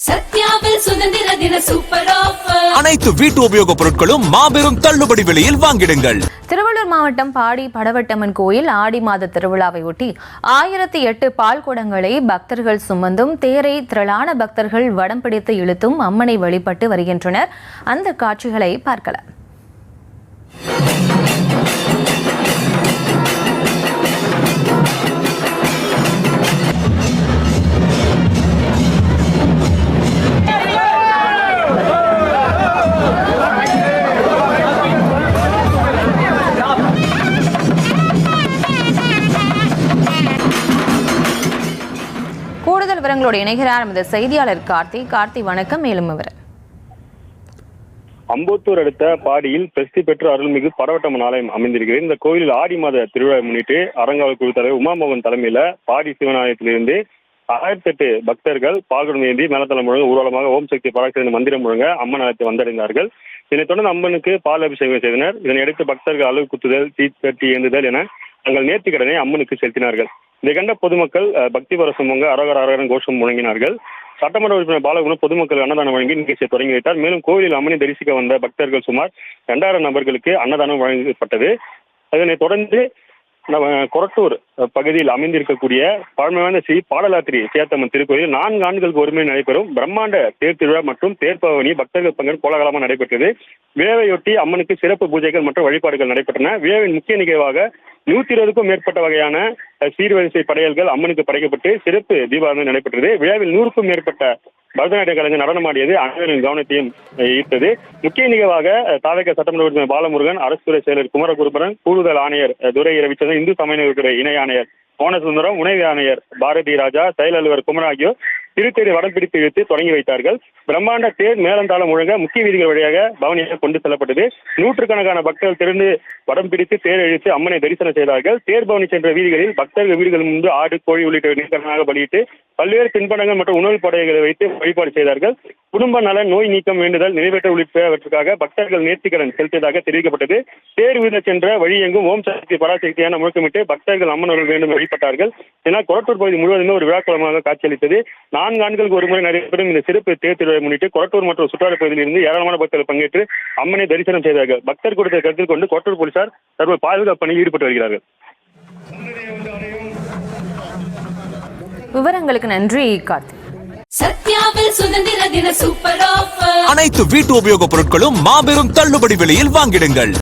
சத்யாவில் சுதந்திர தின super offer. அனைத்து வீட்டு உபயோகப் பொருட்களும் மாபெரும் தள்ளுபடி விலையில் வாங்கிடுங்கள். திருவள்ளூர் மாவட்டம் பாடி படவட்டம்மன் கோயில் ஆடி மாத திருவிழாவை ஒட்டி 1008 பால் குடங்களை பக்தர்கள் சுமந்தும் தேரை திரளான பக்தர்கள் வடம் பிடித்து இழுத்தும் அம்மனை வழிபட்டு வருகின்றனர். அந்த காட்சிகளை பார்க்கலாம். கூடுதல் விவரங்களோடு இணைகிறார் நமது செய்தியாளர் கார்த்தி. வணக்கம். மேலும் விவரம். அம்பத்தூர் அடுத்த பாடியில் பிரசித்தி பெற்ற அருள்மிகு படவட்டம்மன் ஆலயம் அமைந்திருக்கிறது. இந்த கோயிலில் ஆடி மாத திருவிழாவை முன்னிட்டு அறங்காவல் குழு தலைவர் உமாமோகன் தலைமையில பாடி சிவன் ஆலயத்திலிருந்து 1008 பக்தர்கள் பால்குடம் ஏந்தி மேலத்தளம் முழங்க ஊர்வலமாக ஓம் சக்தி பராசக்தி மந்திரம் முழங்க அம்மன் ஆலயத்தை வந்தடைந்தார்கள். இதனைத் தொடர்ந்து அம்மனுக்கு பால் அபிஷேகம் செய்தனர். இதனையடுத்து பக்தர்கள் அளவு குத்துதல், தீச்சட்டி ஏந்துதல் என தங்கள் நேர்த்திக்கடனை அம்மனுக்கு செலுத்தினார்கள். இதை கண்ட பொதுமக்கள் பக்தி பரசம் பொங்க அரகர அரகரன் கோஷம் முழங்கினார்கள். சட்டமன்ற உறுப்பினர் பாலகுணம் பொதுமக்கள் அன்னதானம் வழங்கி நிகழ்ச்சியை தொடங்கி வைத்தார். மேலும் கோயிலில் அம்மனை தரிசிக்க வந்த பக்தர்கள் சுமார் 2000 நபர்களுக்கு அன்னதானம் வழங்கப்பட்டது. அதனைத் தொடர்ந்து கொரட்டூர் பகுதியில் அமைந்திருக்கக்கூடிய பழமையான ஸ்ரீ பாடலாத்திரி சேத்தம்மன் திருக்கோயில் 4 ஆண்டுகளுக்கு ஒருமுறை நடைபெறும் பிரம்மாண்ட தேர் திருவிழா மற்றும் தேர்பவனி பக்தர்கள் பங்கு கோலாகலமாக நடைபெற்றது. விழாவையொட்டி அம்மனுக்கு சிறப்பு பூஜைகள் மற்றும் வழிபாடுகள் நடைபெற்றன. விழாவின் முக்கிய நிகழ்வாக 120க்கும் மேற்பட்ட வகையான சீர்வரிசை படையல்கள் அம்மனுக்கு படைக்கப்பட்டு சிறப்பு தீபாவளி நடைபெற்றது. விழாவில் 100க்கும் மேற்பட்ட பரதநாட்டிய கலைஞர் நடனமாடியது அனைவரின் கவனத்தையும் ஈர்த்தது. முக்கிய நிகழ்வாக தாவேக சட்டமன்ற உறுப்பினர் பாலமுருகன், அரசு துறை செயலர் குமரகுருபரன், கூடுதல் ஆணையர் துரை ரவிச்சந்திரன், இந்து சமயத்துறை இணை ஆணையர் மோனசுந்தரம், உணவு ஆணையர் பாரதி ராஜா, செயல் அலுவலர் குமர் ஆகியோர் திருத்தேரை வடம் பிடித்து இழுத்து தொடங்கி வைத்தார்கள். பிரம்மாண்ட தேர் மேலந்தாளம் முழங்க முக்கிய வீதிகள் வழியாக பவனியாக கொண்டு செல்லப்பட்டது. 100கணக்கான பக்தர்கள் திரண்டு வடம் பிடித்து தேர் இழுத்து அம்மனை தரிசனம் செய்தார்கள். தேர் பவனி சென்ற வீதிகளில் பக்தர்கள் வீடுகள் முன்பு ஆடு, கோழி உள்ளிட்ட நேர்கடனாக பலியிட்டு பல்வேறு தின்பண்டங்கள் மற்றும் உணவு படைகளை வைத்து வழிபாடு செய்தார்கள். குடும்ப நலன், நோய் நீக்கம் வேண்டுதல் நிறைவேற்ற உள்ளிட்டவற்றுக்காக பக்தர்கள் நேர்த்திக்கடன் செலுத்தியதாக தெரிவிக்கப்பட்டது. தேர் வீத சென்ற வழியெங்கும் ஓம் சக்தி பராசக்தியான முழக்கமிட்டு பக்தர்கள் அம்மன் வேண்டும் வழிபட்டார்கள். இதனால் கொரட்டூர் பகுதி முழுவதுமே ஒரு விழாக்குளமாக காட்சியளித்தது. 4 ஆண்டுகளுக்கு ஒருமுறை நடைபெறும் இந்த சிறப்பு தேர் திருவிழாவை முன்னிட்டு கொரட்டூர் மற்றும் சுற்றாடல் பகுதியில் இருந்து ஏராளமான பக்தர்கள் பங்கேற்று அம்மனை தரிசனம் செய்தார்கள். பக்தர் கூட்டத்தை கருத்தில் கொண்டு கொரட்டூர் போலீசார் தற்போது பாதுகாப்பு பணியில் ஈடுபட்டு வருகிறார்கள். விவரங்களுக்கு நன்றி கார்த்தி. சத்யாவில் சுதந்திர தின சூப்பர் ஆஃபர். அனைத்து வீட்டு உபயோகப் பொருட்களும் மாபெரும் தள்ளுபடி விலையில் வாங்கிடுங்கள்.